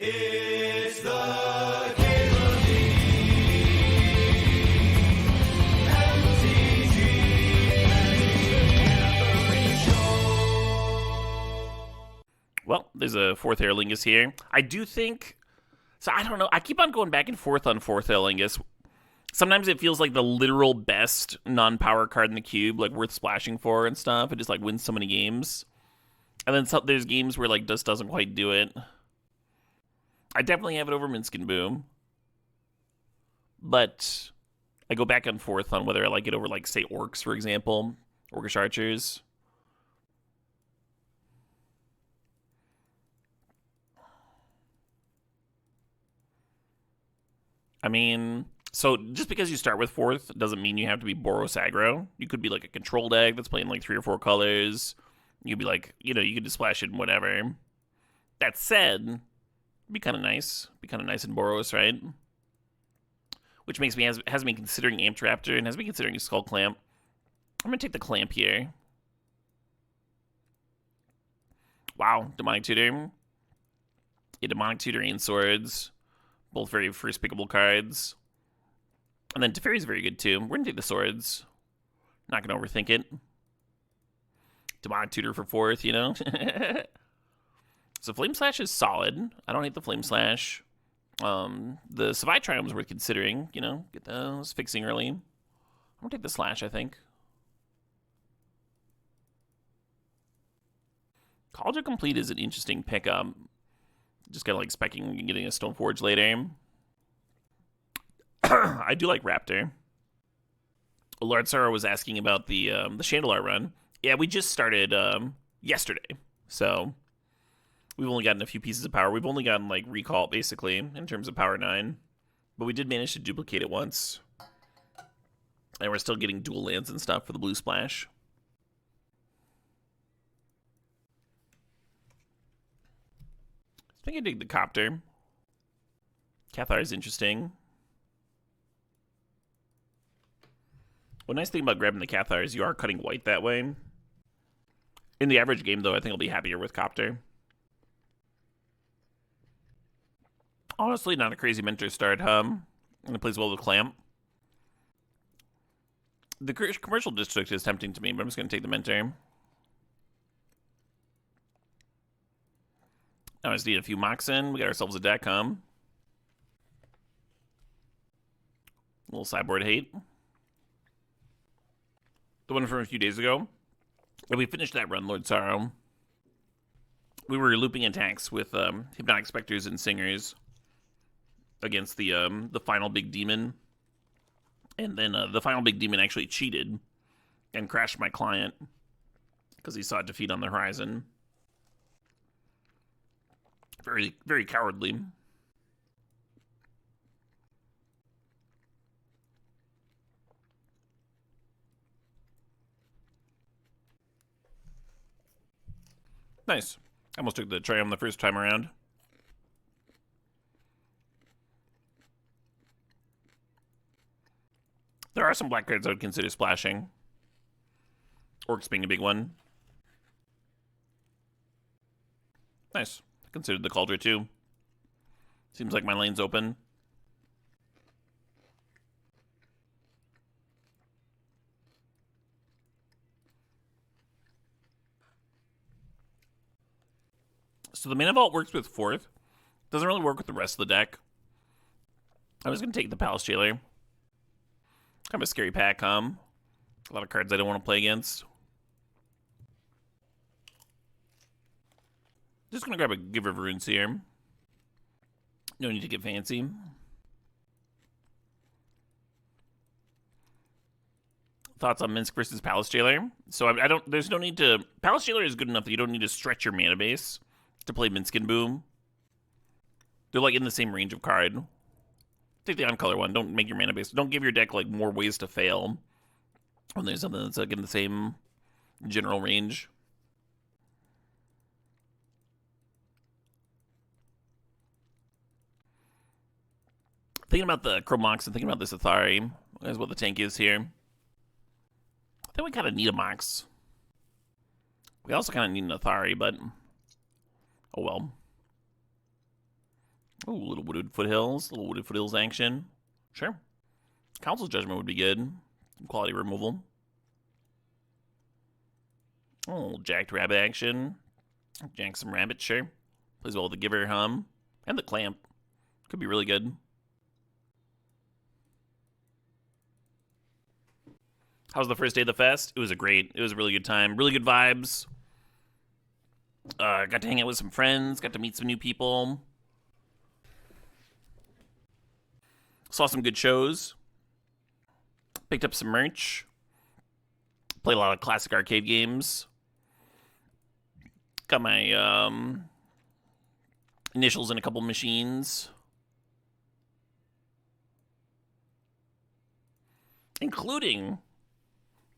It's the Cable Well, there's a fourth Aerlingus here. I do think... So, I don't know. I keep on going back and forth on fourth Aerlingus. Sometimes it feels like the literal best non-power card in the cube, like worth splashing for and stuff. It just like wins so many games. And then there's games where like just doesn't quite do it. I definitely have it over Minsk and Boom. But I go back and forth on whether I like it over, like, say, Orcs, for example. Orcish Archers. I mean, so just because you start with fourth doesn't mean you have to be Boros aggro. You could be like a control deck that's playing like 3 or 4 colors. You'd be like, you know, you could just splash it in whatever. That said, it'd be kind of nice. Be kind of nice in Boros, right? Which makes me has me considering Amped Raptor and has me considering Skull Clamp. I'm gonna take the Clamp here. Wow, Demonic Tutor. Yeah, Demonic Tutor and Swords. Both very first pickable cards. And then Teferi's very good too. We're gonna take the Swords. Not gonna overthink it. Demonic Tutor for fourth, you know? So Flame Slash is solid. I don't hate the Flame Slash. The Savai Triumph is worth considering, you know? Get those fixing early. I'm gonna take the Slash, I think. Cauldron Complete is an interesting pickup. Just kind of like specking getting a Stoneforge later. I do like Raptor. Lord Sorrow was asking about the Chandelar run. Yeah, we just started yesterday, so we've only gotten a few pieces of power. We've only gotten like recall basically in terms of power 9, but we did manage to duplicate it once, and we're still getting dual lands and stuff for the blue splash. I think I dig the Copter. Cathar is interesting. One nice thing about grabbing the Cathar is you are cutting white that way. In the average game, though, I think I'll be happier with Copter. Honestly, not a crazy Mentor start, and it plays well with Clamp. The commercial district is tempting to me, but I'm just going to take the Mentor. Now I just need a few mocks in. We got ourselves a deck, A little sideboard hate. The one from a few days ago. And we finished that run, Lord Sorrow. We were looping attacks with Hypnotic Specters and Singers against the final big demon. And then the final big demon actually cheated and crashed my client because he saw defeat on the horizon. Very, very cowardly. Nice. I almost took the Triumph the first time around. There are some black cards I would consider splashing. Orcs being a big one. Nice. Considered the Cauldron too. Seems like my lane's open. So the Mana Vault works with fourth. Doesn't really work with the rest of the deck. I was going to take the Palace Jailer. Kind of a scary pack, A lot of cards I don't want to play against. Just going to grab a Giver of Runes here. No need to get fancy. Thoughts on Minsk versus Palace Jailer? So I don't. There's no need to. Palace Jailer is good enough that you don't need to stretch your mana base to play Minsk and Boom. They're like in the same range of card. Take the on-color one. Don't make your mana base. Don't give your deck like more ways to fail when there's something that's like in the same general range. Thinking about the Chromox and thinking about this Athari is what the tank is here. I think we kind of need a Mox. We also kind of need an Athari, but oh well. Oh, little Wooded Foothills. Little Wooded Foothills action. Sure. Council's Judgment would be good. Quality removal. Oh, Jacked Rabbit action. Jack some Rabbit, sure. Plays well with the Giver, Hum. And the Clamp. Could be really good. How was the first day of the fest? It was it was a really good time. Really good vibes. Got to hang out with some friends. Got to meet some new people. Saw some good shows. Picked up some merch. Played a lot of classic arcade games. Got my initials in a couple machines. Including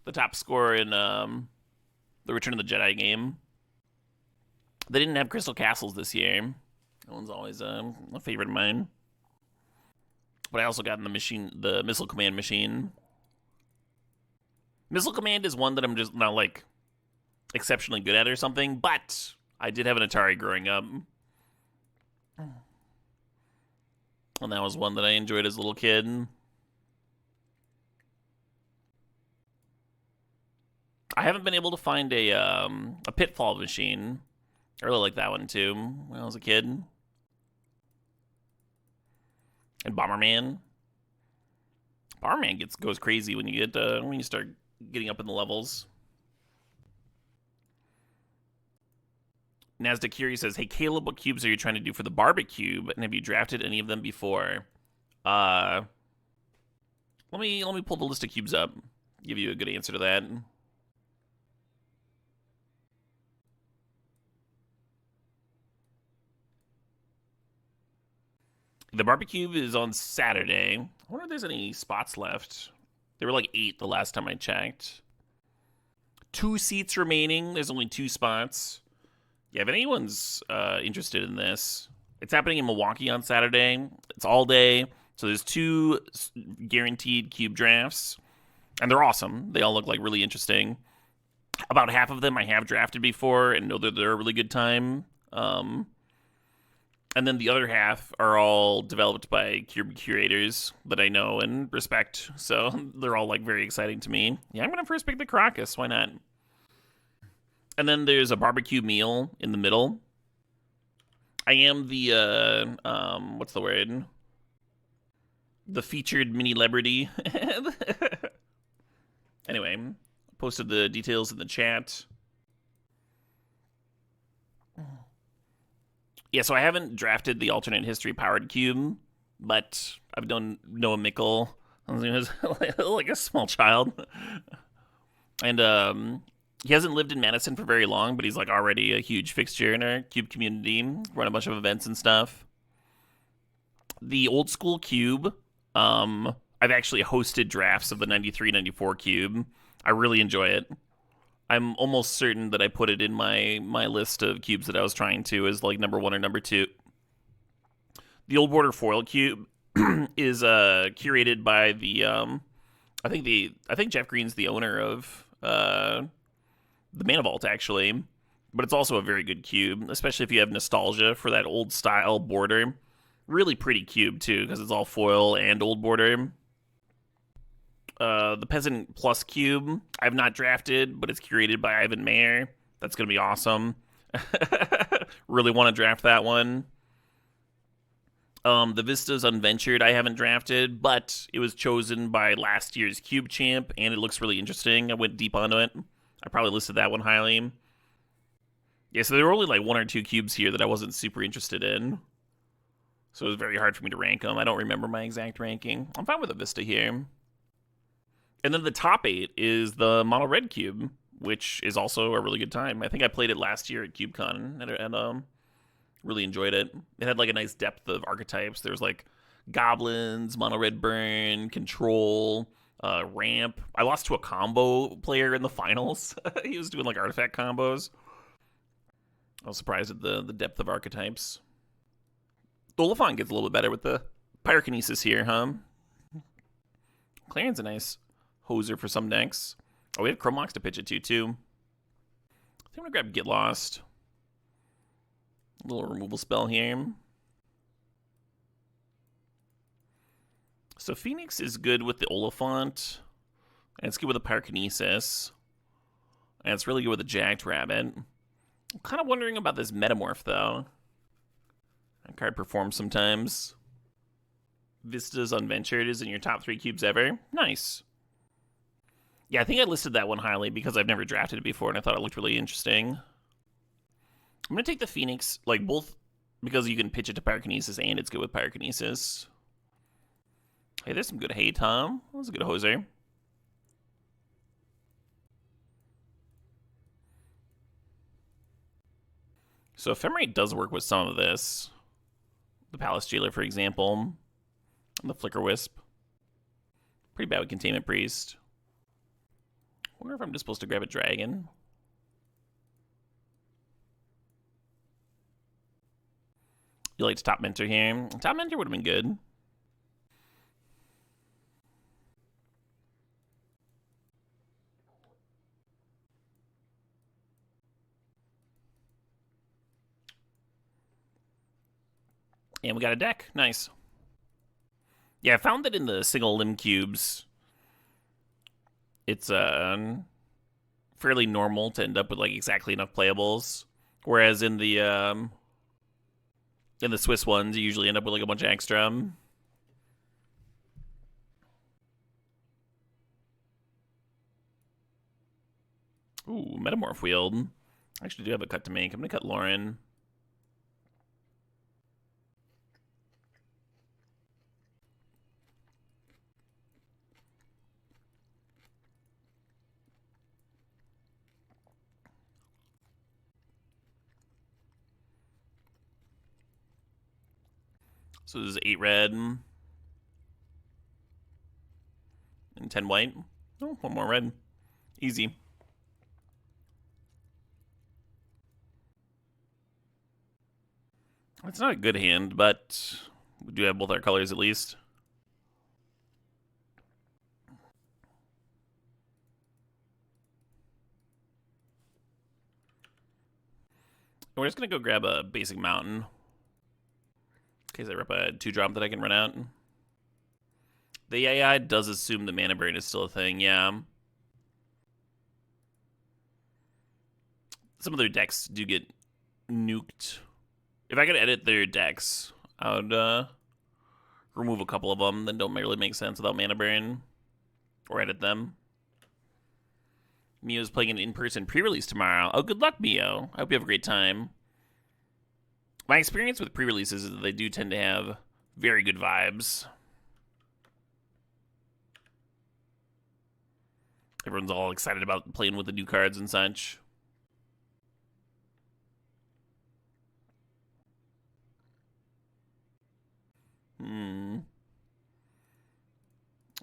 the top score in the Return of the Jedi game. They didn't have Crystal Castles this year. That one's always a favorite of mine. But I also got in the Missile Command machine. Missile Command is one that I'm just not like exceptionally good at or something, but I did have an Atari growing up. And that was one that I enjoyed as a little kid. I haven't been able to find a Pitfall machine. I really like that one too when I was a kid. And Bomberman. Bomberman goes crazy when you start getting up in the levels. Nasdaq Curie says, "Hey Caleb, what cubes are you trying to do for the barbecue? And have you drafted any of them before?" Let me pull the list of cubes up. Give you a good answer to that. The barbecue is on Saturday. I wonder if there's any spots left. There were like 8 the last time I checked. 2 seats remaining. There's only 2 spots. Yeah, if anyone's interested in this, it's happening in Milwaukee on Saturday. It's all day. So there's 2 guaranteed cube drafts. And they're awesome. They all look like really interesting. About half of them I have drafted before and know that they're a really good time. And then the other half are all developed by cube curators that I know and respect. So they're all like very exciting to me. Yeah, I'm going to first pick the Caracas. Why not? And then there's a barbecue meal in the middle. I am the, what's the word? The featured mini-lebrity. Anyway, posted the details in the chat. Yeah, so I haven't drafted the alternate history powered cube, but I've done Noah Mickle. I was like a small child. And he hasn't lived in Madison for very long, but he's like already a huge fixture in our cube community. Run a bunch of events and stuff. The old school cube, I've actually hosted drafts of the 93, 94 cube. I really enjoy it. I'm almost certain that I put it in my list of cubes that I was trying to as like number 1 or number 2. The old border foil cube is curated by the I think Jeff Green's the owner of the Mana Vault actually, but it's also a very good cube, especially if you have nostalgia for that old style border. Really pretty cube too because it's all foil and old border. The Peasant Plus cube, I've not drafted, but it's curated by Ivan Mayer. That's going to be awesome. Really want to draft that one. The Vistas Unventured, I haven't drafted, but it was chosen by last year's Cube Champ, and it looks really interesting. I went deep onto it. I probably listed that one highly. Yeah, so there were only like 1 or 2 cubes here that I wasn't super interested in. So it was very hard for me to rank them. I don't remember my exact ranking. I'm fine with a Vista here. And then the top 8 is the Mono Red Cube, which is also a really good time. I think I played it last year at CubeCon and really enjoyed it. It had like a nice depth of archetypes. There's like Goblins, Mono Red Burn, Control, Ramp. I lost to a combo player in the finals. He was doing like artifact combos. I was surprised at the depth of archetypes. Dolafon gets a little bit better with the Pyrokinesis here, huh? Clarion's a nice hoser for some decks. Oh, we have Chromox to pitch it to, too. I think I'm going to grab Get Lost. A little removal spell here. So Phoenix is good with the Oliphant, and it's good with the Pyrokinesis, and it's really good with the Jacked Rabbit. I'm kind of wondering about this Metamorph, though. That card performs sometimes. Vistas Unventured is in your top 3 cubes ever. Nice. Yeah, I think I listed that one highly because I've never drafted it before, and I thought it looked really interesting. I'm going to take the Phoenix, like, both because you can pitch it to Pyrokinesis and it's good with Pyrokinesis. Hey, there's some good Hey Tom. That was a good hoser. So Ephemerate does work with some of this. The Palace Jailer, for example. And the Flicker Wisp. Pretty bad with Containment Priest. I wonder if I'm just supposed to grab a dragon. You like to top mentor here? Top mentor would have been good. And we got a deck. Nice. Yeah, I found that in the single limb cubes, it's fairly normal to end up with like exactly enough playables. Whereas in the Swiss ones, you usually end up with like a bunch of extra. Ooh, Metamorph Wield. I actually do have a cut to make. I'm gonna cut Lauren. So this is 8 red and 10 white. Oh, one more red. Easy. It's not a good hand, but we do have both our colors at least. We're just going to go grab a basic mountain. In case I rip a 2-drop that I can run out. The AI does assume the mana burn is still a thing, yeah. Some of their decks do get nuked. If I could edit their decks, I would remove a couple of them that don't really make sense without mana burn. Or edit them. Mio's playing an in-person pre-release tomorrow. Oh, good luck, Mio. I hope you have a great time. My experience with pre-releases is that they do tend to have very good vibes. Everyone's all excited about playing with the new cards and such.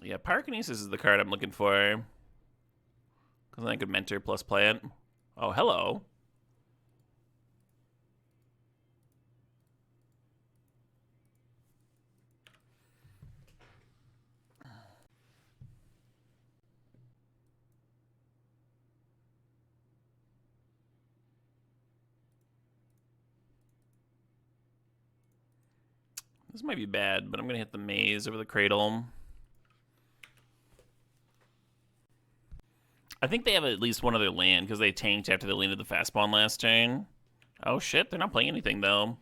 Yeah, Pyrokinesis is the card I'm looking for. Because I could mentor plus play it. Oh, hello. This might be bad, but I'm going to hit the maze over the cradle. I think they have at least one other land because they tanked after they landed the fast spawn last turn. Oh shit, they're not playing anything though.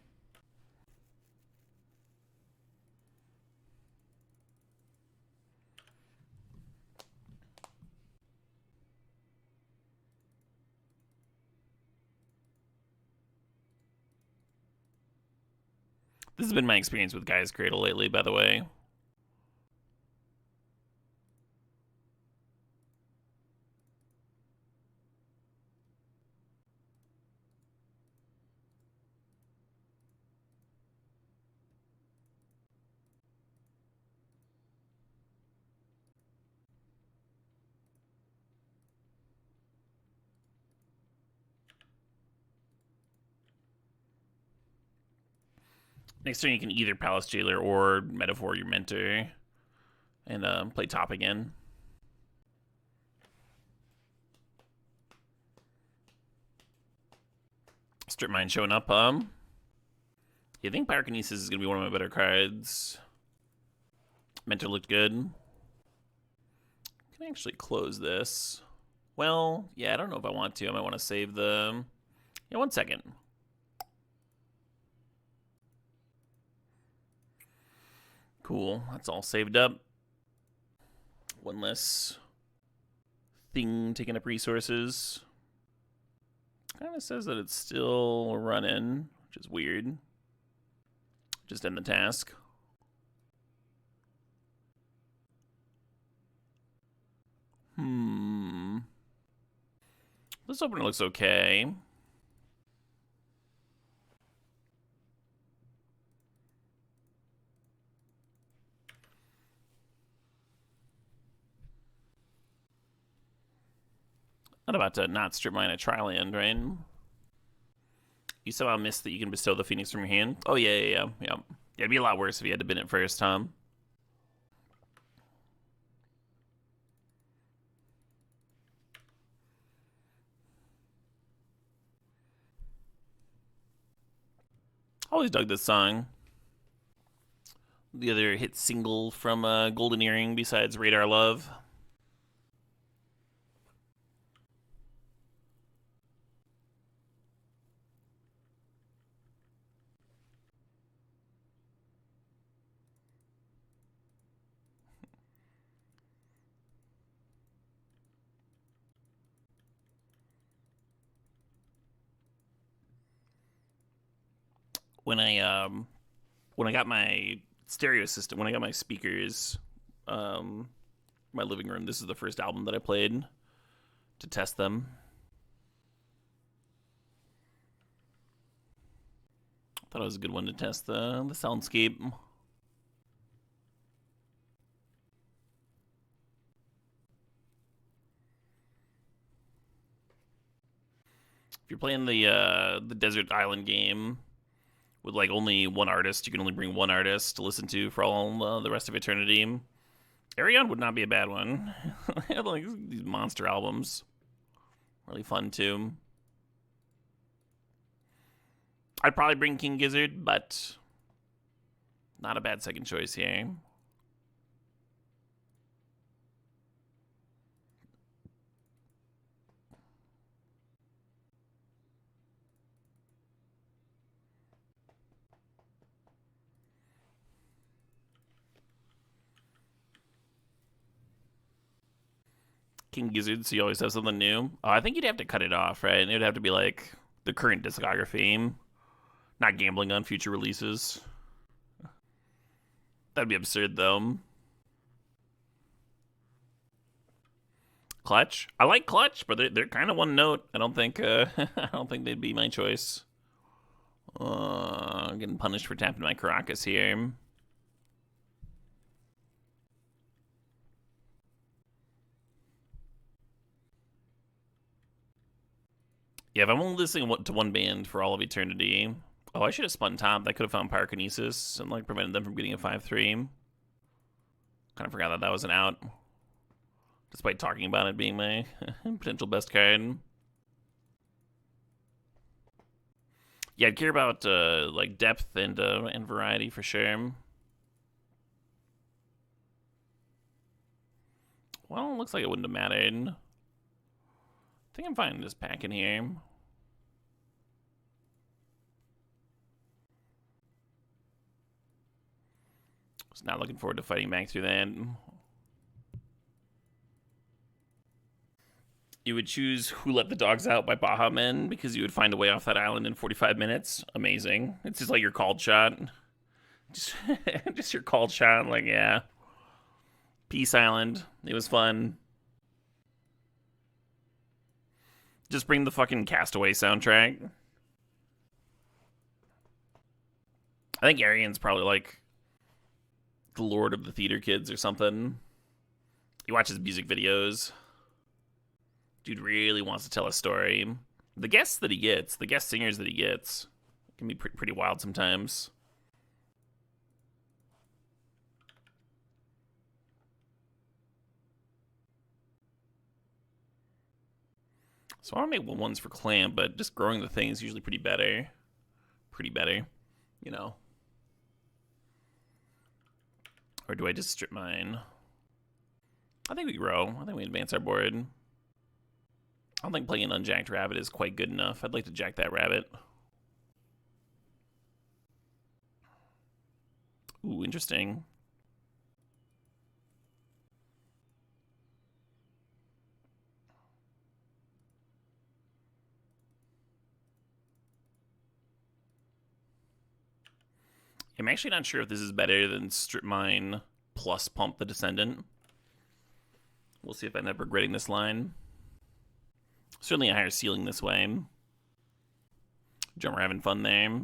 This has been my experience with Guy's Cradle lately, by the way. Next turn you can either Palace Jailer or Metaphor your Mentor and play top again. Strip Mine showing up. You think Pyrokinesis is going to be one of my better cards? Mentor looked good. Can I actually close this? Well, yeah, I don't know if I want to. I might want to save the... Yeah, 1 second. Cool, that's all saved up. One less thing taking up resources. Kind of says that it's still running, which is weird. Just end the task. This opener looks okay. Not about to not strip mine at trial end, right? You somehow missed that you can bestow the Phoenix from your hand. Oh, yeah. Yeah, it'd be a lot worse if you had to bin it first, Tom. Always dug this song. The other hit single from Golden Earring besides Radar Love. When I got my stereo system, when I got my speakers, my living room, this is the first album that I played to test them. Thought it was a good one to test the soundscape. If you're playing the Desert Island game with like only one artist, you can only bring one artist to listen to for all the rest of eternity. Arion would not be a bad one. They have like these monster albums, really fun too. I'd probably bring King Gizzard, but not a bad second choice here. King Gizzard, so you always have something new. Oh, I think you'd have to cut it off, right? It would have to be like the current discography, not gambling on future releases. That'd be absurd, though. Clutch. I like Clutch, but they're kind of one note. I don't think I don't think they'd be my choice. I'm getting punished for tapping my Caracas here. Yeah, if I'm only listening to one band for all of eternity. Oh, I should have spun top. That could have found Pyrokinesis and like prevented them from getting a 5-3. Kind of forgot that that was an out, despite talking about it being my potential best card. Yeah, I'd care about like depth and variety for sure. Well, looks like it wouldn't have mattered. I think I'm fine just packing here. Just not looking forward to fighting back through that. You would choose Who Let the Dogs Out by Baha Men because you would find a way off that island in 45 minutes. Amazing. It's just like your called shot. Just your called shot. Like, yeah. Peace Island. It was fun. Just bring the fucking Castaway soundtrack. I think Arian's probably like the Lord of the Theater Kids or something. You watch his music videos. Dude really wants to tell a story. The guests that he gets, the guest singers that he gets, can be pretty wild sometimes. So I want to make ones for Clamp, but just growing the thing is usually pretty better. Pretty better, you know. Or do I just strip mine? I think we grow. I think we advance our board. I don't think playing an unjacked rabbit is quite good enough. I'd like to jack that rabbit. Ooh, interesting. I'm actually not sure if this is better than strip mine plus pump the descendant. We'll see if I end up regretting this line. Certainly a higher ceiling this way. Drummer having fun there.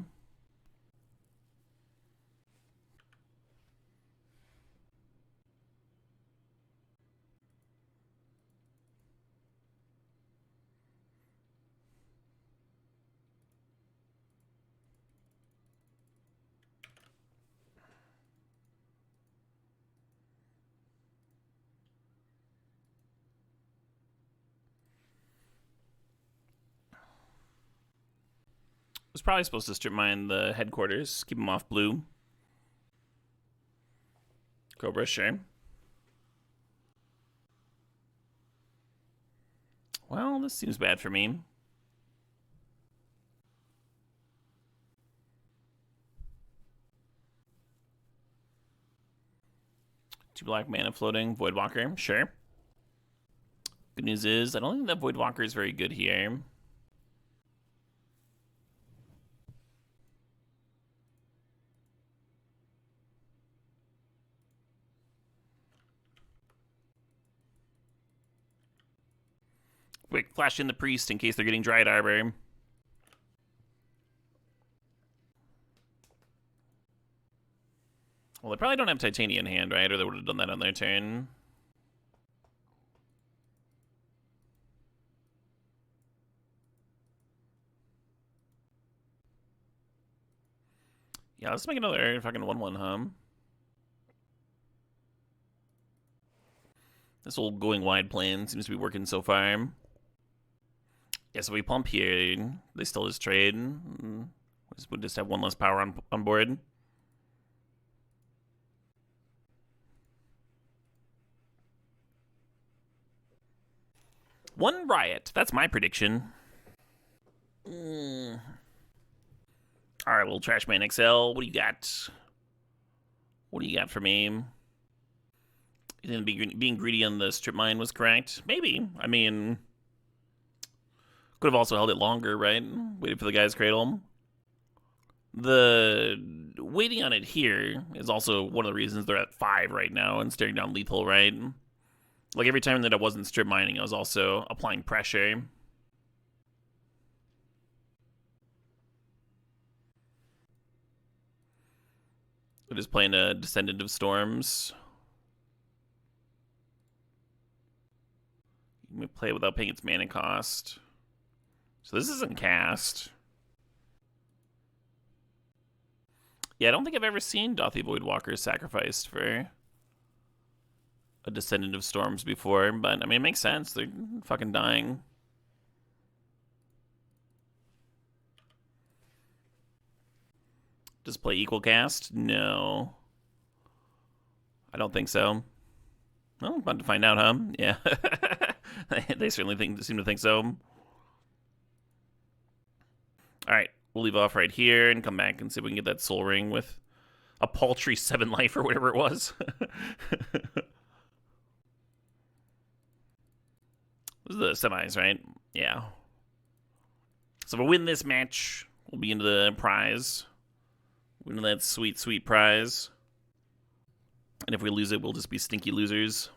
Was probably supposed to strip mine the headquarters, keep them off blue. Cobra, sure. Well, this seems bad for me. Two black mana floating, Voidwalker, sure. Good news is, I don't think that Voidwalker is very good here. Quick, flash in the priest in case they're getting Dryad Arbor. Well, they probably don't have Titania in hand, right? Or they would have done that on their turn. Yeah, let's make another fucking 1/1, huh? This old going wide plan seems to be working so far. Yeah, so we pump here. They still just trade. We'll just have one less power on board. One riot. That's my prediction. All right, little trash man XL. What do you got? What do you got for me? You think being greedy on the strip mine was correct? Maybe. I mean, could have also held it longer, right? Waited for the guy's cradle. The waiting on it here is also one of the reasons they're at 5 right now and staring down lethal, right? Like every time that I wasn't strip mining, I was also applying pressure. We're just playing a Descendant of Storms. You may play it without paying its mana cost. So this isn't cast. Yeah, I don't think I've ever seen Dothy Voidwalker sacrificed for a Descendant of Storms before, but I mean, it makes sense. They're fucking dying. Does play equal cast? No. I don't think so. Well, about to find out, huh? Yeah. They certainly seem to think so. Alright, we'll leave off right here and come back and see if we can get that soul ring with a paltry 7 life or whatever it was. This is the semis, right? Yeah. So if we win this match, we'll be into the prize. Win that sweet, sweet prize. And if we lose it, we'll just be stinky losers.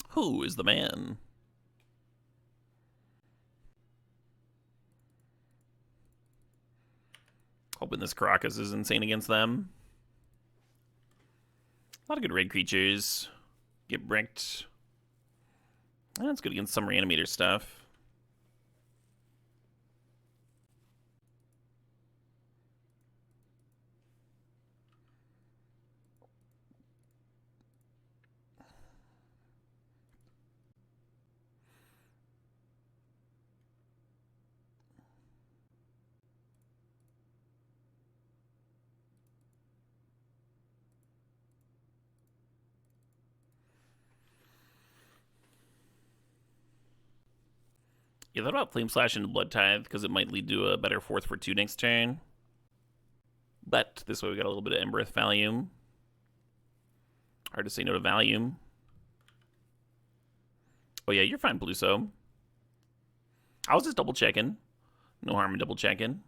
Who is the man? Hoping this Caracas is insane against them. A lot of good raid creatures. Get bricked. That's good against some reanimator stuff. Yeah, thought about Flame Slash into Blood Tithe because it might lead to a better 4th for 2 next turn. But this way we got a little bit of Embereth value. Hard to say no to value. Oh yeah, you're fine, Bluso. I was just double checking. No harm in double checking.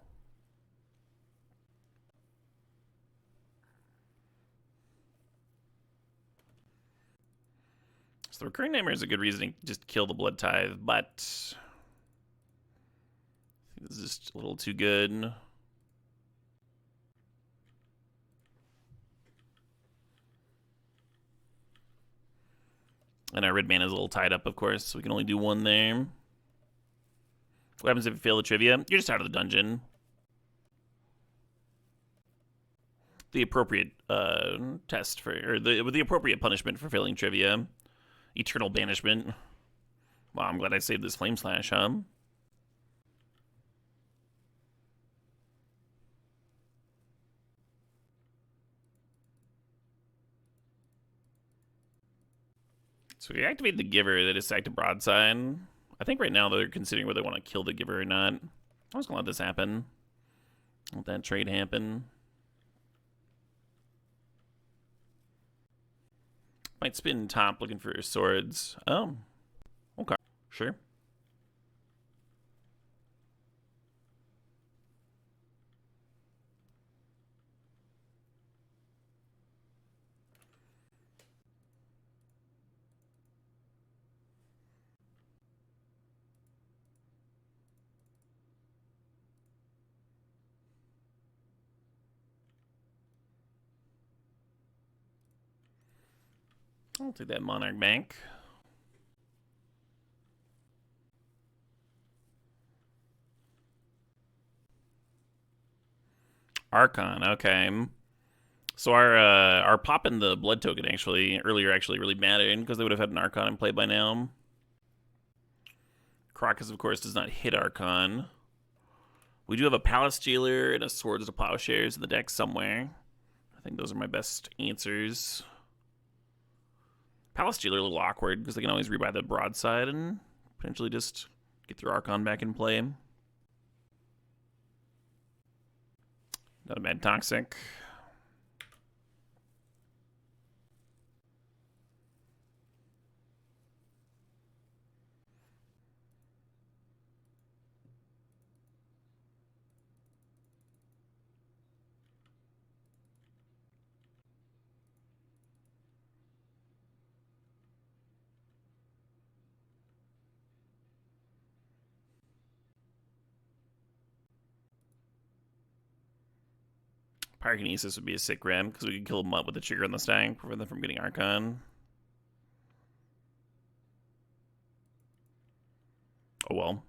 So the Recurring Nightmare is a good reason to just kill the Blood Tithe, but I think this is just a little too good. And our red mana is a little tied up, of course, so we can only do 1 there. What happens if you fail the trivia? You're just out of the dungeon. The appropriate test for, or the appropriate punishment for failing trivia. Eternal banishment. Wow, I'm glad I saved this Flame Slash, huh? So we activate the Giver, that is sacked to Broadside. I think right now they're considering whether they want to kill the Giver or not. I was gonna let this happen. Let that trade happen. Might spin top looking for swords. Oh, okay, sure. I'll take that Monarch Bank. Archon, okay. So our pop in the blood token earlier really mattered because they would have had an Archon in play by now. Crocus, of course, does not hit Archon. We do have a Palace Jailer and a Swords to Plowshares in the deck somewhere. I think those are my best answers. Palace Jailer a little awkward because they can always rebuy the Broadside and potentially just get their Archon back in play. Not a bad Toxic. Pyrokinesis would be a sick ram because we could kill him up with a trigger on the stack, prevent them from getting Archon. Oh well.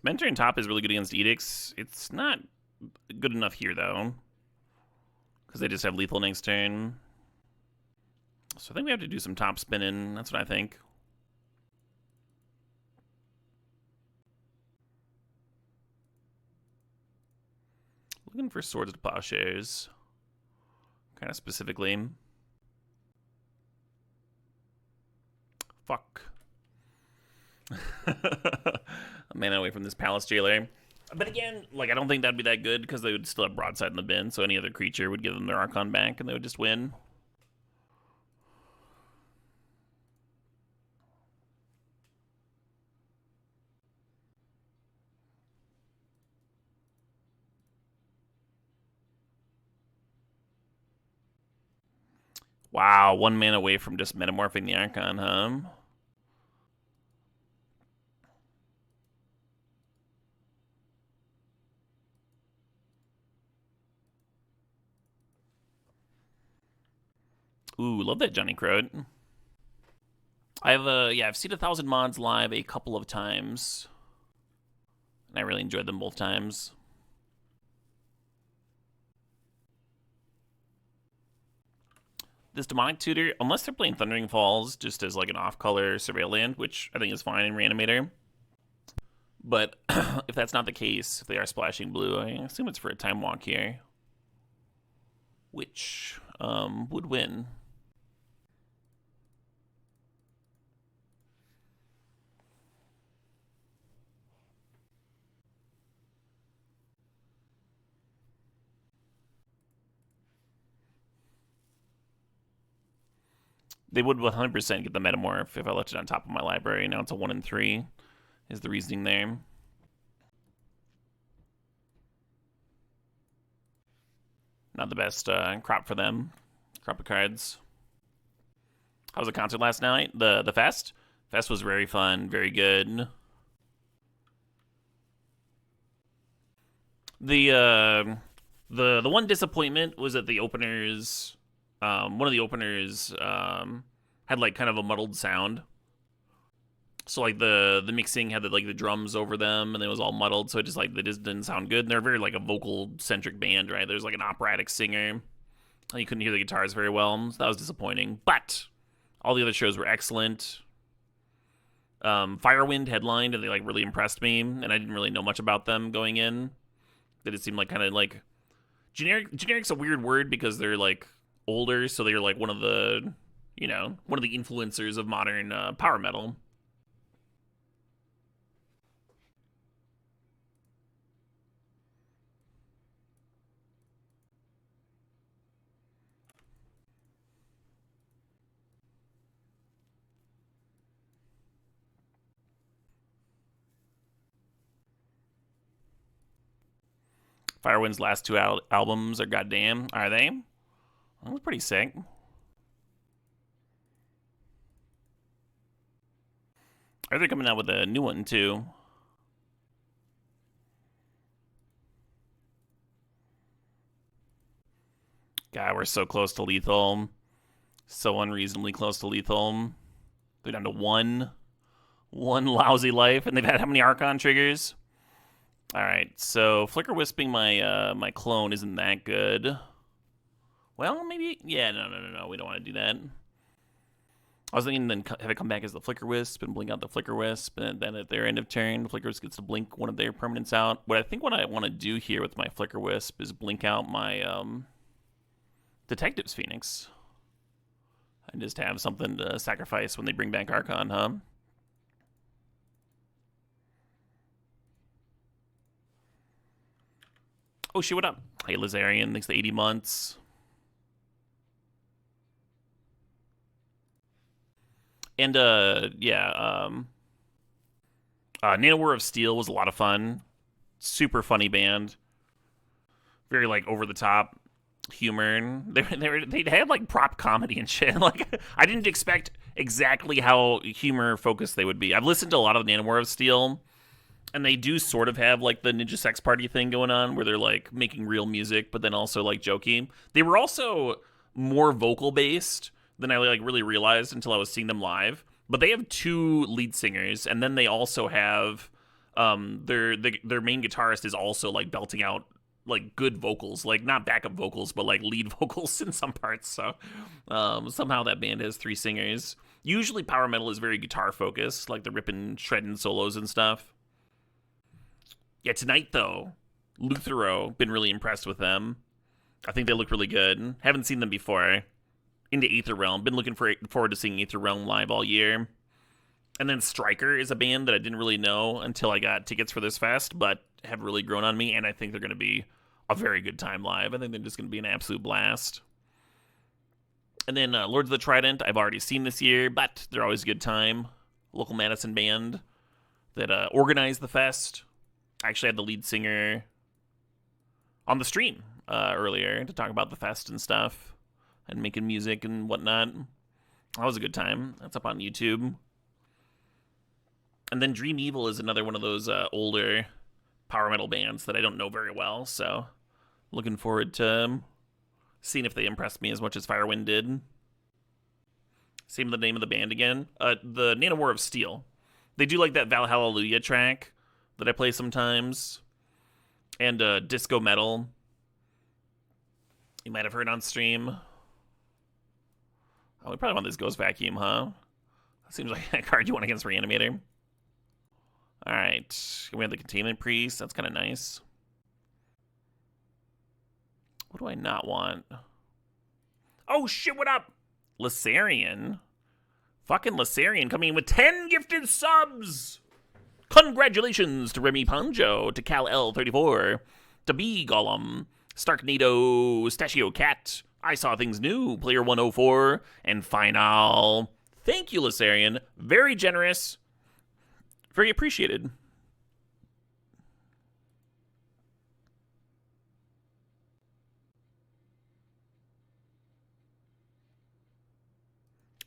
Mentor and top is really good against Edicts. It's not good enough here, though, because they just have lethal next turn. So I think we have to do some top spinning. That's what I think. Looking for Swords to Plowshares, kind of specifically. Fuck. A mana away from this Palace Jailer. But again, like, I don't think that'd be that good because they would still have Broadside in the bin, so any other creature would give them their Archon back and they would just win. Wow, 1 mana away from just metamorphing the Archon, huh? Ooh, love that Johnny Croat. I've seen 1,000 mods live a couple of times, and I really enjoyed them both times. This Demonic Tutor, unless they're playing Thundering Falls just as like an off-color surveil land, which I think is fine in Reanimator. But if that's not the case, if they are splashing blue, I assume it's for a time walk here. Which would win? They would 100% get the Metamorph if I left it on top of my library. Now it's a 1 and 3 is the reasoning there. Not the best crop for them. Crop of cards. How was the concert last night? The fest? Fest was very fun, very good. The one disappointment was that the openers, one of the openers had like kind of a muddled sound. So like the mixing had the drums over them, and it was all muddled. So it just didn't sound good. And they're very like a vocal centric band, right? There's like an operatic singer, and you couldn't hear the guitars very well. So that was disappointing. But all the other shows were excellent. Firewind headlined, and they like really impressed me. And I didn't really know much about them going in. They just seemed like kind of like generic's a weird word because they're like older, so they're like one of the influencers of modern power metal. Firewind's last two albums are goddamn. Are they? That was pretty sick. Are they coming out with a new one too? God, we're so close to lethal. So unreasonably close to lethal. They're down to one lousy life, and they've had how many Archon triggers? All right, so Flicker Wisping my clone isn't that good. Well, maybe, yeah, no, we don't want to do that. I was thinking then have it come back as the Flicker Wisp and blink out the Flicker Wisp, and then at their end of turn, the Flicker Wisp gets to blink one of their permanents out. What I want to do here with my Flicker Wisp is blink out my Detective's Phoenix. And just have something to sacrifice when they bring back Archon, huh? Oh, shit, what up? Hey, Lazarian, thanks to 80 months. And, Nanowar of Steel was a lot of fun. Super funny band. Very, like, over-the-top humor. They had, like, prop comedy and shit. Like, I didn't expect exactly how humor-focused they would be. I've listened to a lot of Nanowar of Steel, and they do sort of have, like, the Ninja Sex Party thing going on, where they're, like, making real music, but then also, like, joking. They were also more vocal-based than I, like, really realized until I was seeing them live. But they have two lead singers, and then they also have, their main guitarist is also, like, belting out, like, good vocals. Like, not backup vocals, but, like, lead vocals in some parts. So, somehow that band has three singers. Usually power metal is very guitar-focused, like the ripping, shredding solos and stuff. Yeah, tonight, though, Luthero, been really impressed with them. I think they look really good. Haven't seen them before. Into Aether Realm. Been looking forward to seeing Aether Realm live all year. And then Striker is a band that I didn't really know until I got tickets for this fest, but have really grown on me, and I think they're going to be a very good time live. I think they're just going to be an absolute blast. And then Lords of the Trident, I've already seen this year, but they're always a good time. Local Madison band that organized the fest. I actually had the lead singer on the stream earlier to talk about the fest and stuff and making music and whatnot. That was a good time. That's up on YouTube. And then Dream Evil is another one of those older power metal bands that I don't know very well, so looking forward to seeing if they impressed me as much as Firewind did. Same with the name of the band again. The Nanowar of Steel. They do like that Valhallelujah track that I play sometimes. And Disco Metal. You might have heard on stream. Oh, we probably want this Ghost Vacuum, huh? That seems like a card you want against Reanimator. Alright. We have the Containment Priest. That's kind of nice. What do I not want? Oh, shit, what up? Lysarian. Fucking Lysarian coming in with 10 gifted subs! Congratulations to Remy Ponjo, to Cal L34, to B Gollum, Starknado, Stachio Cat, I Saw Things New, Player 104, and Final. Thank you, Lysarian. Very generous. Very appreciated.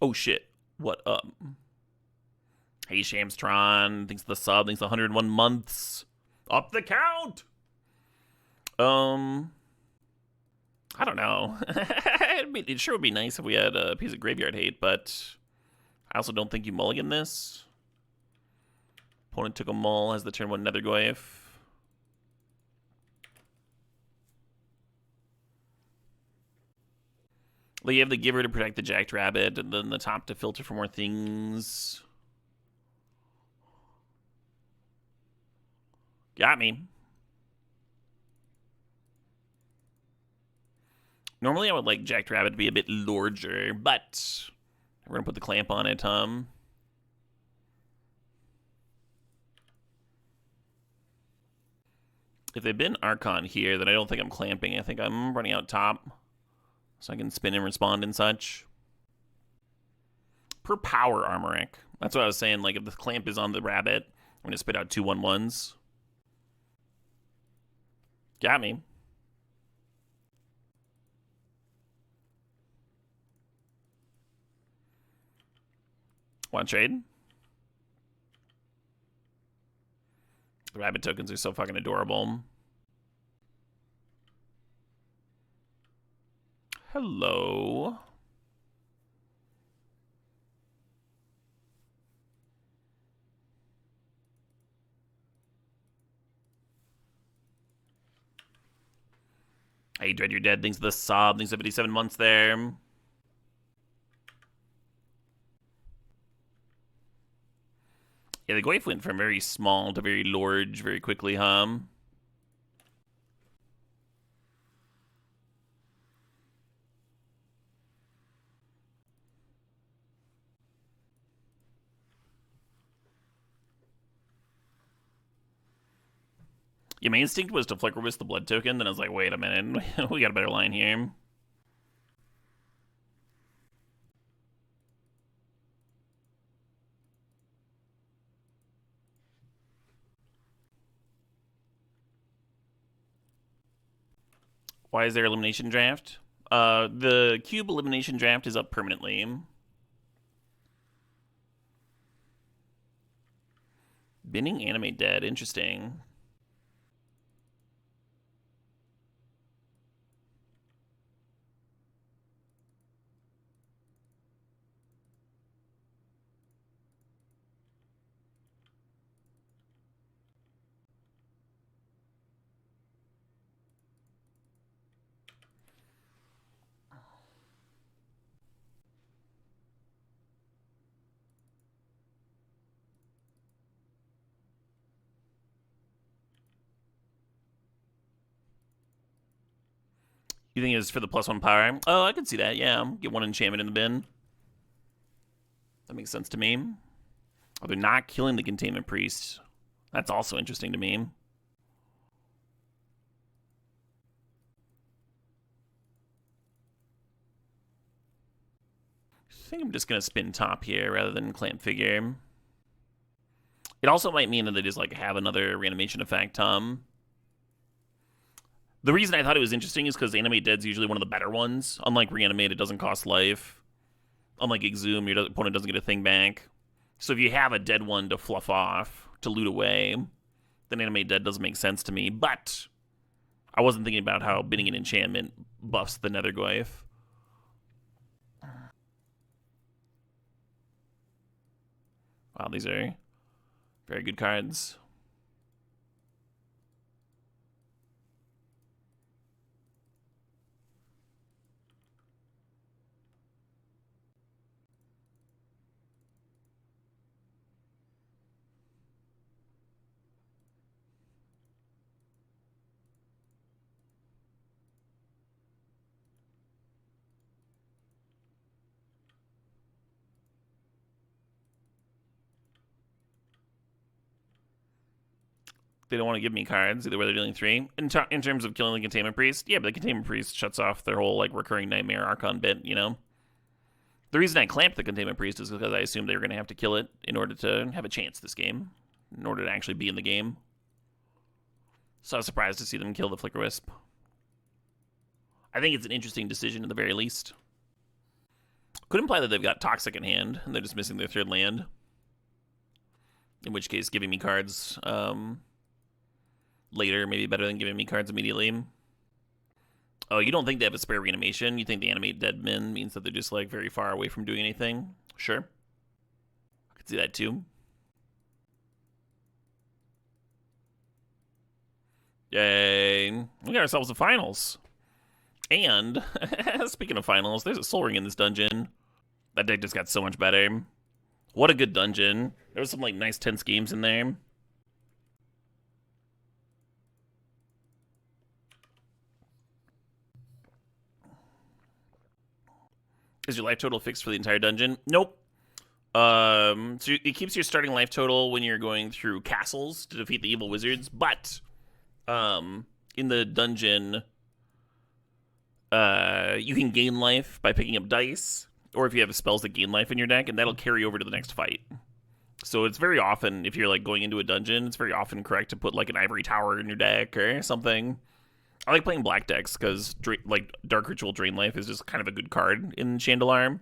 Oh shit. What up? Hey Shamstron, thanks for the sub, thanks for 101 months. Up the count! I don't know. It sure would be nice if we had a piece of graveyard hate, but I also don't think you mulligan this. Opponent took a mull, has the turn 1 Nethergoyf. Well, you have the Giver to protect the Jackrabbit, and then the top to filter for more things. Got me. Normally I would like Jackrabbit to be a bit larger, but we're going to put the clamp on it, If they've been Archon here, then I don't think I'm clamping. I think I'm running out top, so I can spin and respond and such. Per power, Armoric. That's what I was saying. Like, if the clamp is on the rabbit, I'm going to spit out 2 1/1s. Got me. Want to trade? The rabbit tokens are so fucking adorable. Hello. Hey, Dread, you're dead. Thanks for the sub. Thanks for 57 months there. Yeah, the Goyf went from very small to very large very quickly, Yeah, my instinct was to Flicker Wisp the blood token, then I was like, wait a minute, we got a better line here. Why is there elimination draft? The cube elimination draft is up permanently. Binning Animate dead, interesting. You think it's for the +1 power? Oh, I could see that, yeah. Get 1 enchantment in the bin. That makes sense to me. Oh, they're not killing the Containment Priest. That's also interesting to me. I think I'm just going to spin top here rather than clamp figure. It also might mean that they just like have another reanimation effect, The reason I thought it was interesting is because Animate Dead's usually one of the better ones. Unlike Reanimate, it doesn't cost life. Unlike Exhume, your opponent doesn't get a thing back. So if you have a dead one to fluff off, to loot away, then Animate Dead doesn't make sense to me. But I wasn't thinking about how binning an enchantment buffs the Nethergoyf. Wow, these are very good cards. They don't want to give me cards, either way they're dealing 3. In terms of killing the Containment Priest, yeah, but the Containment Priest shuts off their whole, like, recurring Nightmare Archon bit, you know? The reason I clamped the Containment Priest is because I assumed they were going to have to kill it in order to have a chance this game, in order to actually be in the game. So I was surprised to see them kill the Flicker Wisp. I think it's an interesting decision at the very least. Could imply that they've got Toxic in hand, and they're just missing their 3rd land. In which case, giving me cards later may be better than giving me cards immediately. Oh, you don't think they have a spare reanimation? You think the animate dead men means that they're just, like, very far away from doing anything? Sure. I could see that, too. Yay. We got ourselves the finals. And, speaking of finals, there's a Soul Ring in this dungeon. That deck just got so much better. What a good dungeon. There was some, like, nice tense games in there. Is your life total fixed for the entire dungeon? Nope. So it keeps your starting life total when you're going through castles to defeat the evil wizards, but in the dungeon, you can gain life by picking up dice, or if you have spells that gain life in your deck, and that'll carry over to the next fight. So it's very often, if you're, like, going into a dungeon, it's very often correct to put, like, an Ivory Tower in your deck or something. I like playing black decks because, like, Dark Ritual Drain Life is just kind of a good card in Chandelar.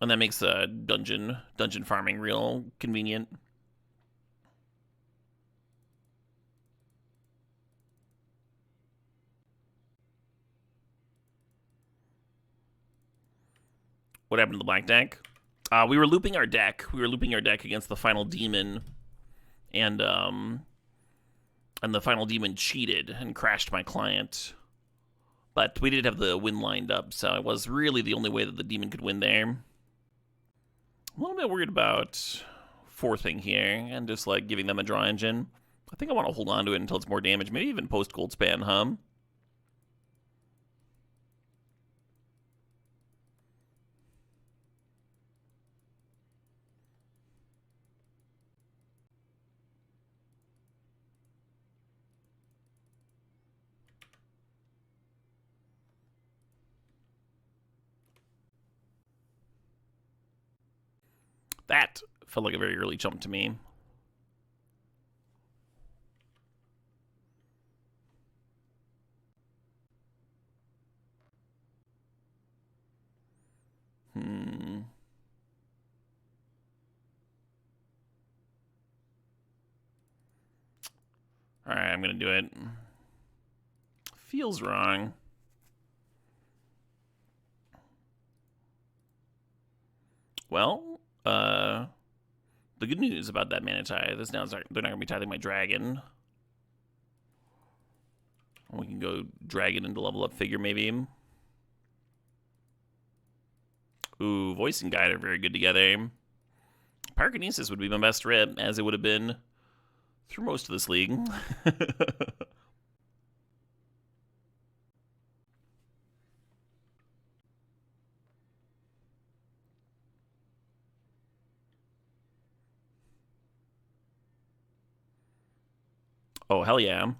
And that makes dungeon farming real convenient. What happened to the black deck? We were looping our deck. We were looping our deck against the final demon, and the final demon cheated and crashed my client. But we did have the win lined up, so it was really the only way that the demon could win there. I'm a little bit worried about fourthing here and just, like, giving them a draw engine. I think I want to hold on to it until it's more damage. Maybe even post Goldspan, huh? That felt like a very early jump to me. Alright, I'm gonna do it. Feels wrong. Well, the good news about that mana tie is now they're not gonna be tithing my dragon. We can go dragon into level up figure maybe. Ooh, voice and guide are very good together. Pyrokinesis would be my best rip, as it would have been through most of this league. Oh, hell yeah.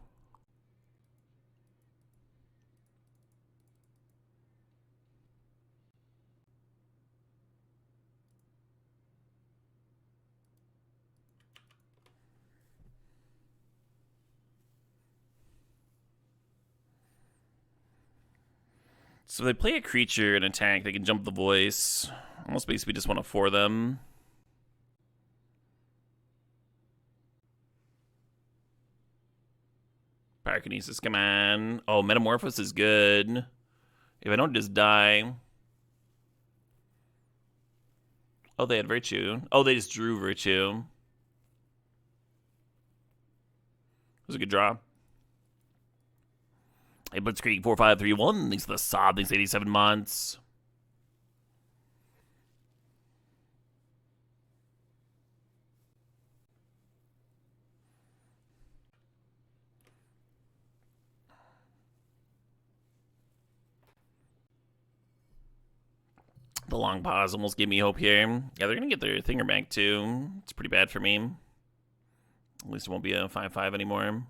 So they play a creature and attack, they can jump the voice. Almost basically just want to 4 them. Pyrokinesis, come on. Oh, Metamorphosis is good. If I don't just die. Oh, they had Virtue. Oh, they just drew Virtue. It was a good draw. Hey, Blitzkrieg 4531. Thanks for the sob. Thanks 87 months. The long pause almost gave me hope here. Yeah, they're going to get their thinger back too. It's pretty bad for me. At least it won't be a 5/5 anymore.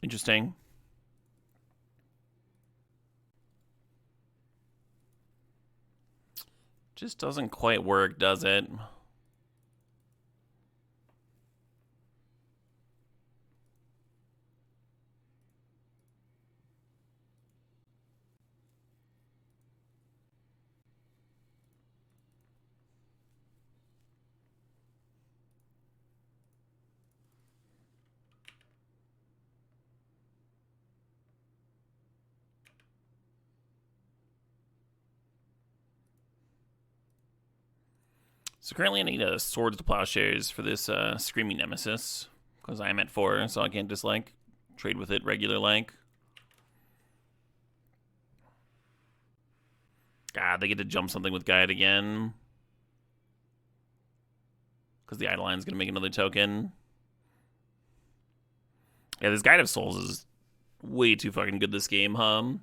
Interesting. Just doesn't quite work, does it? So currently I need a Swords to Plowshares for this Screaming Nemesis, because I am at 4, so I can't just, like, trade with it regular like. God, they get to jump something with Guide again. Because the Idoline's going to make another token. Yeah, this Guide of Souls is way too fucking good this game, huh?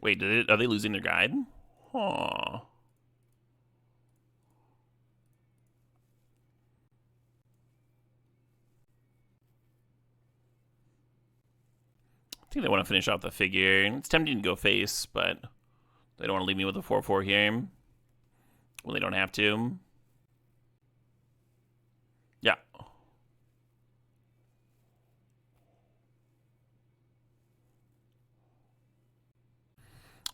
Wait, are they losing their Guide? Huh. I think they want to finish off the figure. It's tempting to go face, but they don't want to leave me with a 4/4 here. Well, they don't have to. Yeah.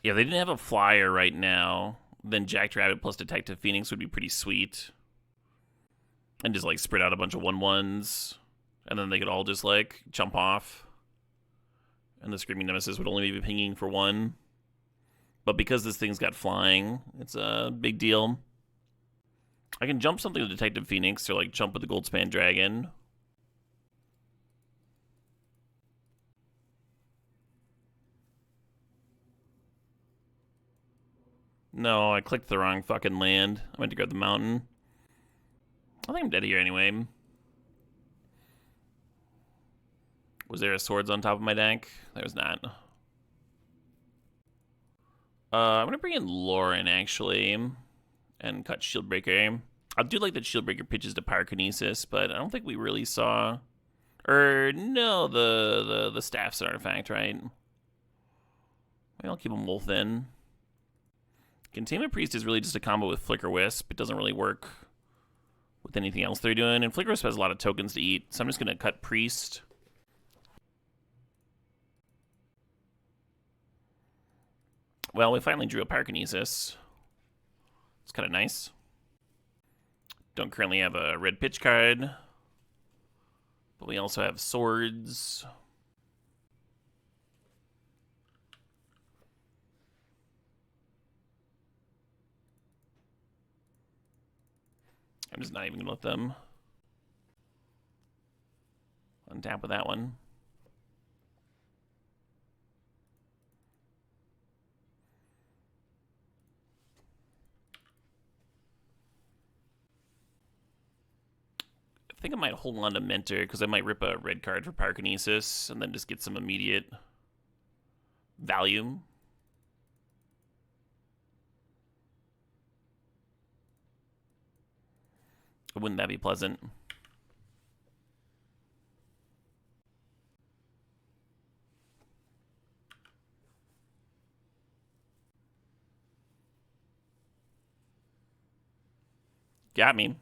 Yeah, they didn't have a flyer right now. Then Jacked Rabbit plus Detective Phoenix would be pretty sweet. And just, like, spread out a bunch of 1/1s. And then they could all just, like, jump off. And the Screaming Nemesis would only be pinging for 1. But because this thing's got flying, it's a big deal. I can jump something with Detective Phoenix or, like, jump with the Goldspan Dragon. No, I clicked the wrong fucking land. I went to grab the mountain. I think I'm dead here anyway. Was there a Swords on top of my deck? There was not. I'm going to bring in Lauren, actually, and cut Shieldbreaker. I do like that Shieldbreaker pitches to Pyrokinesis, but I don't think we really saw... no, the Staff's an artifact, right? Maybe I'll keep them both in. Containment Priest is really just a combo with Flicker Wisp. It doesn't really work with anything else they're doing, and Flicker Wisp has a lot of tokens to eat, so I'm just going to cut Priest. Well, we finally drew a Pyrokinesis. It's kind of nice. Don't currently have a red pitch card, but we also have Swords. I'm just not even going to let them untap with that one. I think I might hold on to Mentor, because I might rip a red card for Pyrokinesis and then just get some immediate value. Wouldn't that be pleasant? Got me.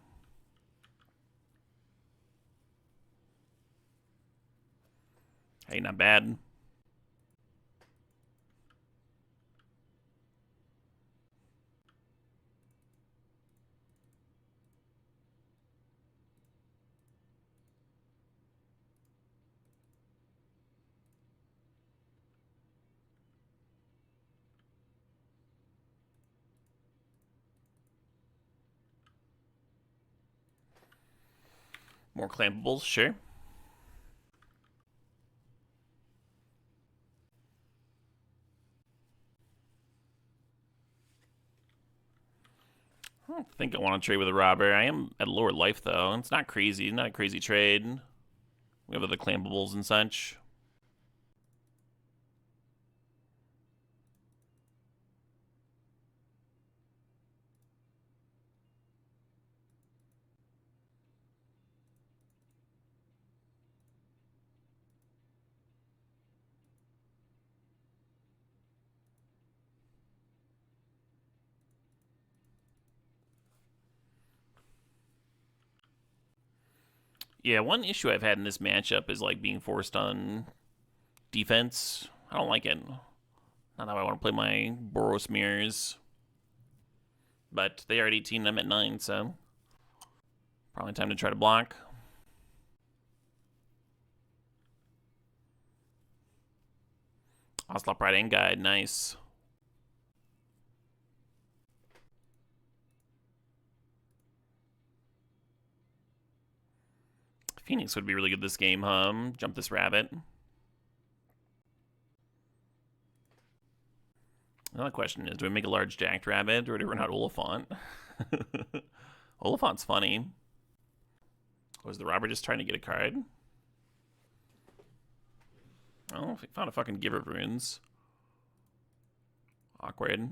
Hey, not bad. More clampables, sure. I don't think I want to trade with a robber. I am at lower life, though. It's not crazy. Not a crazy trade. We have other clampables and such. Yeah, one issue I've had in this matchup is like being forced on defense. I don't like it. Not how I want to play my Boros mirrors. But they are at 18 and I'm at 9, so probably time to try to block. Ocelot Pride and Guide, nice. Phoenix would be really good this game, huh? Jump this rabbit. Another question is, do I make a large jacked rabbit or do I run out Oliphant? Oliphant's funny. Was the robber just trying to get a card? Oh, he found a fucking Giver of Runes. Awkward.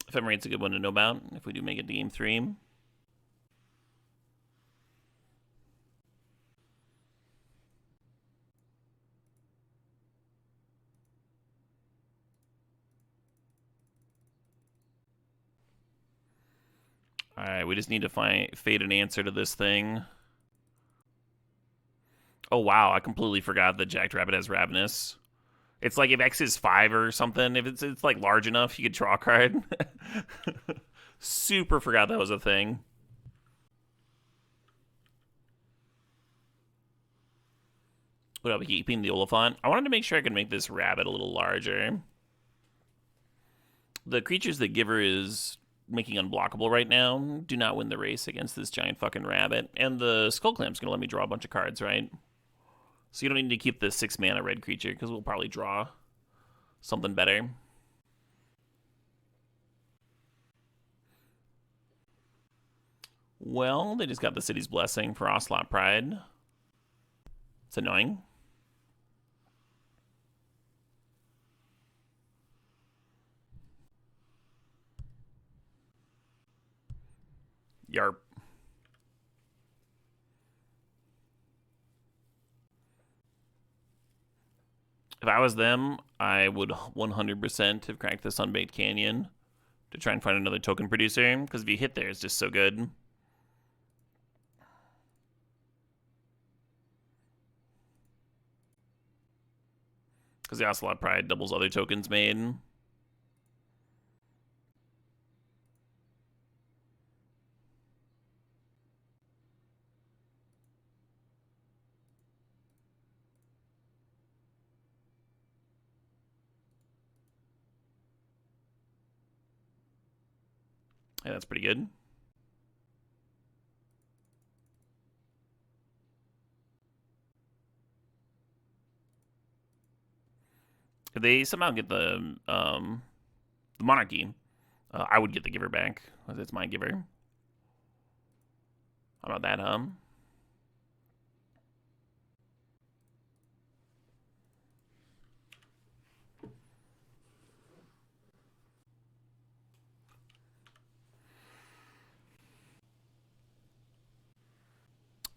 Ephemerate's a good one to know about if we do make it to game 3. Alright, we just need to fade an answer to this thing. Oh wow, I completely forgot that Jacked Rabbit has Ravenous. It's like if X is 5 or something, if it's like large enough, you could draw a card. Super forgot that was a thing. What up, keeping the Oliphant? I wanted to make sure I could make this rabbit a little larger. The creatures that Giver is making unblockable right now do not win the race against this giant fucking rabbit. And the Skull Clamp's gonna let me draw a bunch of cards, right? So you don't need to keep the 6 mana red creature, because we'll probably draw something better. Well, they just got the City's Blessing for Ocelot Pride. It's annoying. Yarp. If I was them, I would 100% have cracked the Sunbaked Canyon to try and find another token producer, because if you hit there, it's just so good. Because the Ocelot Pride doubles other tokens made. Yeah, that's pretty good. If they somehow get the Monarchy, I would get the Giver back, because it's my Giver. How about that,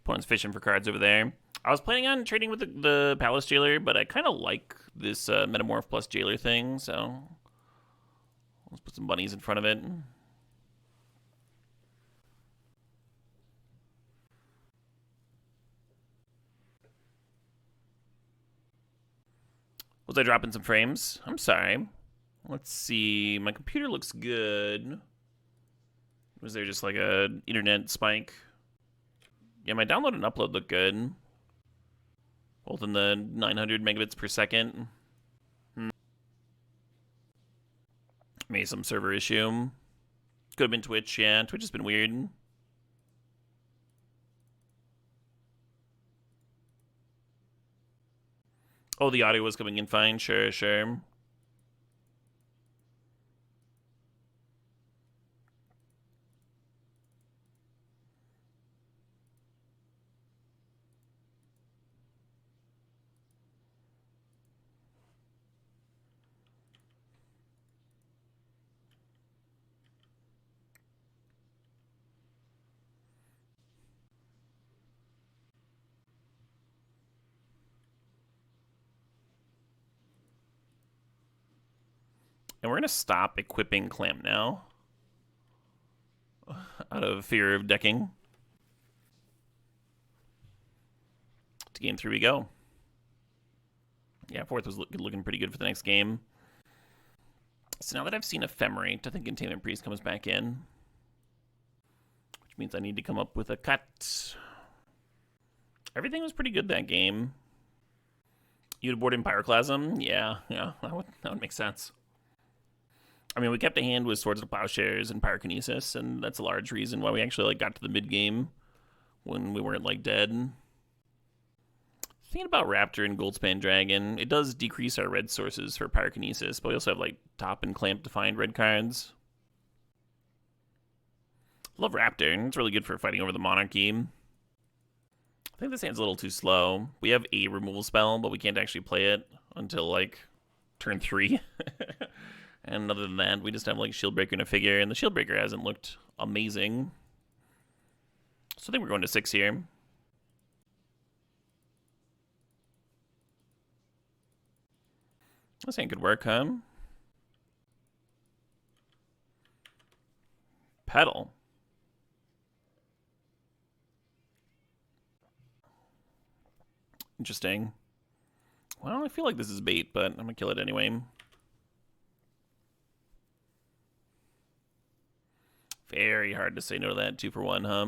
Opponent's fishing for cards over there. I was planning on trading with the Palace Jailer, but I kind of like this Metamorph plus Jailer thing, so let's put some bunnies in front of it. Was I dropping some frames? I'm sorry. Let's see. My computer looks good. Was there just like a internet spike? Yeah, my download and upload look good. Both in the 900 megabits per second. Maybe some server issue. Could have been Twitch, yeah. Twitch has been weird. Oh, the audio was coming in fine. Sure, sure. And we're going to stop equipping Clamp now. Out of fear of decking. To game 3 we go. Yeah, 4th was looking pretty good for the next game. So now that I've seen Ephemerate, I think Containment Priest comes back in. Which means I need to come up with a cut. Everything was pretty good that game. You would board in Pyroclasm? Yeah, that would make sense. I mean, we kept a hand with Swords of Plowshares and Pyrokinesis, and that's a large reason why we actually got to the mid game when we weren't dead. Thinking about Raptor and Goldspan Dragon, it does decrease our red sources for Pyrokinesis, but we also have Top and Clamp defined red cards. Love Raptor, it's really good for fighting over the Monarchy. I think this hand's a little too slow. We have a removal spell, but we can't actually play it until turn 3. And other than that, we just have Shieldbreaker and a figure, and the Shieldbreaker hasn't looked amazing. So I think we're going to 6 here. This ain't good work, huh? Pedal. Interesting. Well, I feel like this is bait, but I'm gonna kill it anyway. Very hard to say no to that 2 for 1, huh?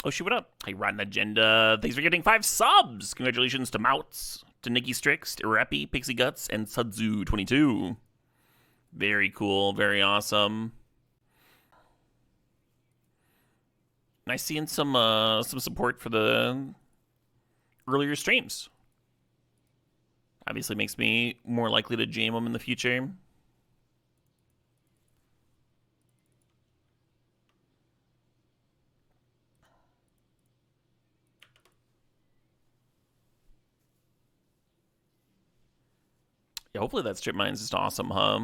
Oh, shoot, what up? Hey, Rotten Agenda. Thanks for getting 5 subs. Congratulations to Mouts, to Nikki Strix, to Irapi, Pixie Guts, and Sudzu22. Very cool. Very awesome. Nice seeing some support for the earlier streams. Obviously makes me more likely to jam them in the future. Yeah, hopefully that strip mine's just awesome, huh?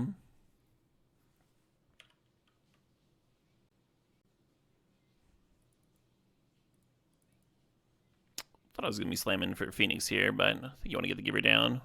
Thought I was going to be slamming for Phoenix here, but I think you want to get the giver down.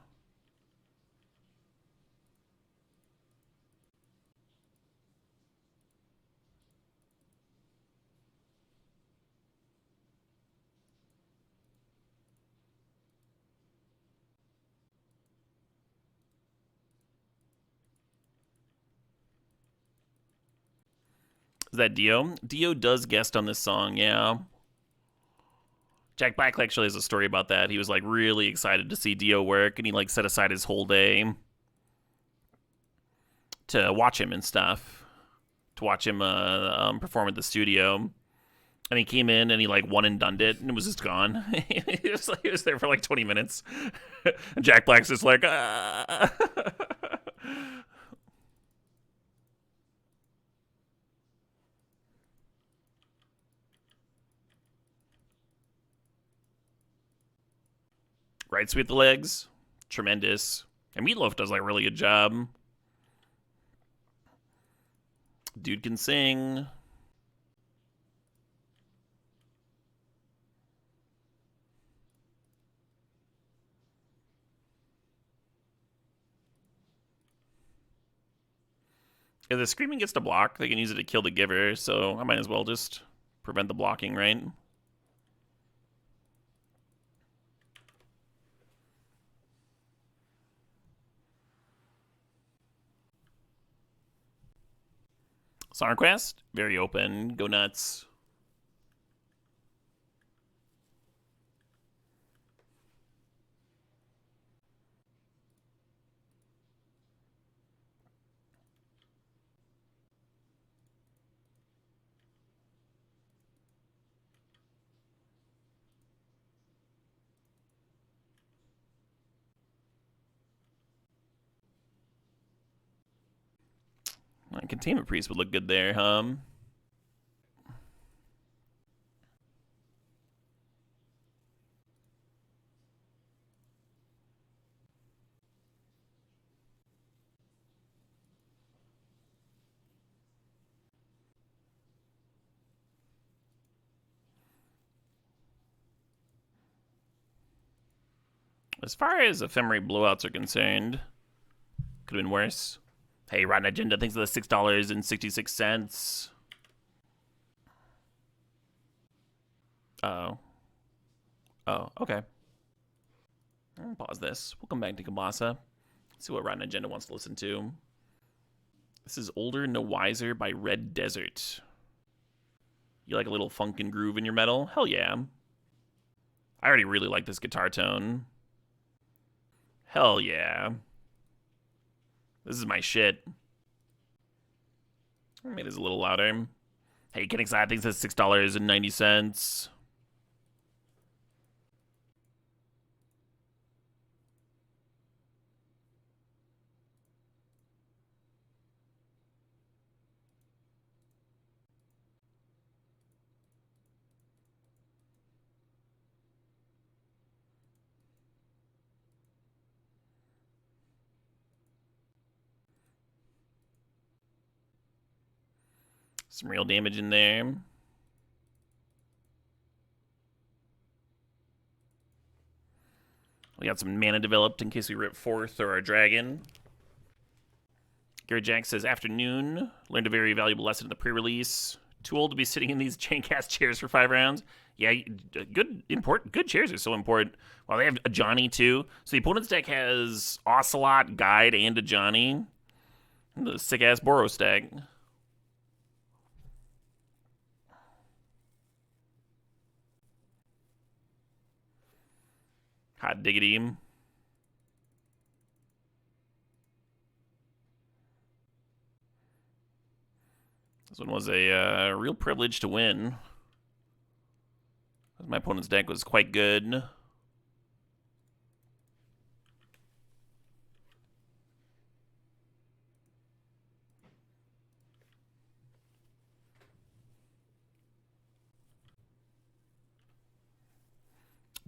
Is that Dio? Dio does guest on this song, yeah. Jack Black actually has a story about that. He was really excited to see Dio work, and he set aside his whole day to watch him and stuff, to watch him perform at the studio. And he came in and he one and done it, and it was just gone. he was there for 20 minutes. And Jack Black's just ah. Right sweep the legs. Tremendous. And Meatloaf does a really good job. Dude can sing. If the Screaming gets to block, they can use it to kill the giver, so I might as well just prevent the blocking, right? Quest, very open. Go nuts. Containment Priest would look good there, huh? As far as ephemery blowouts are concerned, could have been worse. Hey, Rotten Agenda thinks of the $6.66. Oh. Oh, okay. I'll pause this. We'll come back to Kabasa. See what Rotten Agenda wants to listen to. This is Older No Wiser by Red Desert. You like a little funk and groove in your metal? Hell yeah. I already really like this guitar tone. Hell yeah. This is my shit. I made this a little louder. Hey, Ken Excited thinks it's $6.90. Some real damage in there. We got some mana developed in case we rip forth or our dragon. Gary Jack says, afternoon. Learned a very valuable lesson in the pre-release. Too old to be sitting in these chain-cast chairs for 5 rounds. Yeah, good chairs are so important. Well, they have a Johnny, too. So the opponent's deck has Ocelot, Guide, and a Johnny. The sick-ass Boros stack. Hot diggity. This one was a real privilege to win. My opponent's deck was quite good.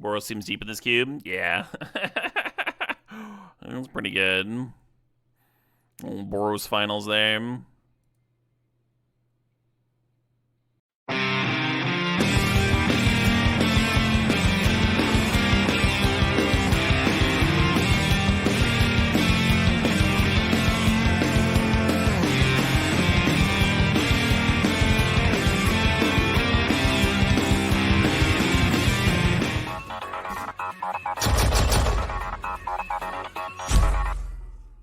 Boros seems deep in this cube. Yeah. That's pretty good. Little Boros finals there.